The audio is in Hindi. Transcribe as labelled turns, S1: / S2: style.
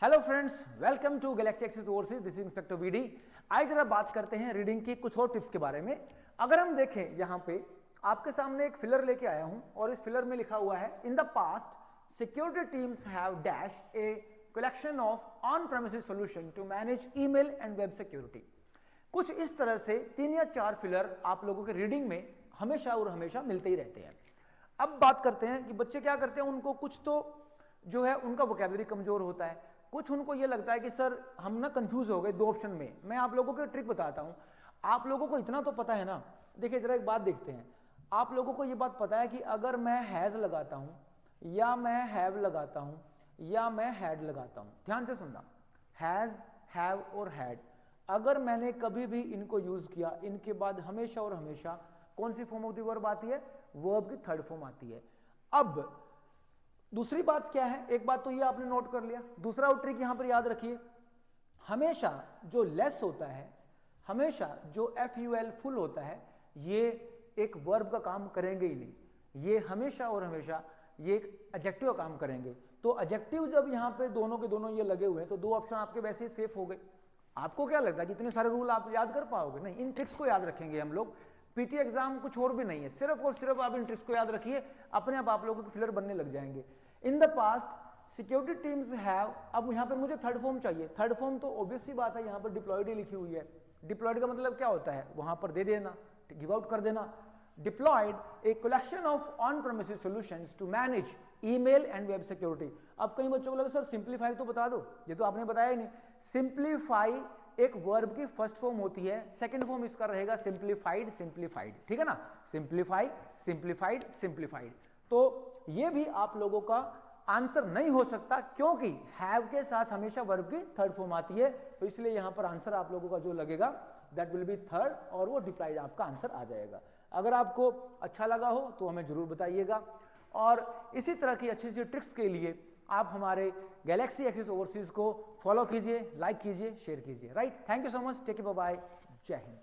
S1: Hello friends, welcome to galaxy axis overseas. This is inspector VD. आज जरा बात करते हैं रीडिंग की कुछ और टिप्स के बारे में। अगर हम देखें यहाँ पे आपके सामने एक फिलर लेके आया हूं और इस फिलर में लिखा हुआ है in the past security teams have dash a collection of on premises solution to manage email and web security. कुछ इस तरह से 3 या 4 फिलर आप लोगों के रीडिंग में हमेशा और हमेशा मिलते ही रहते हैं। अब बात करते हैं कि बच्चे क्या करते हैं, उनको कुछ तो जो है उनका वोकैबुलरी कमजोर होता है, कुछ उनको ये लगता है कि सर हम ना कंफ्यूज हो गए 2 ऑप्शन में। मैं आप लोगों को ट्रिक बताता हूं। आप लोगों को इतना तो पता है ना, देखिए जरा एक बात देखते हैं। आप लोगों को ये बात पता है कि अगर मैं हैज लगाता हूं या मैं हैव लगाता हूं या मैं हैड लगाता हूं, ध्यान से सुनना, हैज, हैव और हैड, अगर मैंने कभी भी इनको यूज किया, इनके बाद हमेशा और हमेशा कौन सी फॉर्म ऑफ द वर्ब आती है? वर्ब की थर्ड फॉर्म आती है। अब दूसरी बात क्या है, एक बात तो ये आपने नोट कर लिया, दूसरा ट्रिक यहां पर याद रखिए, हमेशा जो लेस होता है, हमेशा जो FUL फुल होता है, ये एक वर्ब का काम करेंगे ही नहीं, ये हमेशा और हमेशा ये एक एडजेक्टिव का काम करेंगे। तो एडजेक्टिव जब यहां पे दोनों के दोनों ये लगे हुए हैं तो 2 ऑप्शन आपके वैसे ही सेफ हो गए। आपको क्या लगता है कि इतने सारे रूल आप याद कर पाओगे? नहीं, इन ट्रिक्स को याद रखेंगे हम लोग। पीटी एग्जाम कुछ और भी नहीं है, सिर्फ और सिर्फ आप इन ट्रिक्स को याद रखिए, अपने आप लोगों के फिलर बनने लग जाएंगे। इन the past security teams have, अब यहां पर मुझे थर्ड फॉर्म चाहिए। थर्ड फॉर्म तो ऑब्वियस सी बात है, यहां पर डिप्लॉयड ही लिखी हुई है। डिप्लॉयड का मतलब क्या होता है? वहां पर दे देना, गिव आउट कर देना। Deployed a collection of on premises solutions to manage email and web security. अब कई बच्चों को लगा सर सिंप्लीफाई तो बता दो, ये तो आपने बताया ही नहीं। सिंप्लीफाई एक वर्ब की फर्स्ट फॉर्म होती है, सेकंड फॉर्म इसका रहेगा सिंप्लीफाइड, सिंप्लीफाइड, ठीक है ना? Simplify, simplified, simplified. तो ये भी आप लोगों का आंसर नहीं हो सकता, क्योंकि हैव के साथ हमेशा वर्ब की थर्ड फॉर्म आती है। तो इसलिए यहां पर आंसर आप लोगों का जो लगेगा दैट विल बी थर्ड, और वो डिप्लॉयड आपका आंसर आ जाएगा। अगर आपको अच्छा लगा हो तो हमें जरूर बताइएगा, और इसी तरह की अच्छी अच्छी ट्रिक्स के लिए आप हमारे गैलेक्सी एक्सिस ओवरसीज को फॉलो कीजिए, लाइक कीजिए, शेयर कीजिए। Right, thank you so much, take care, bye bye, जय हिंद।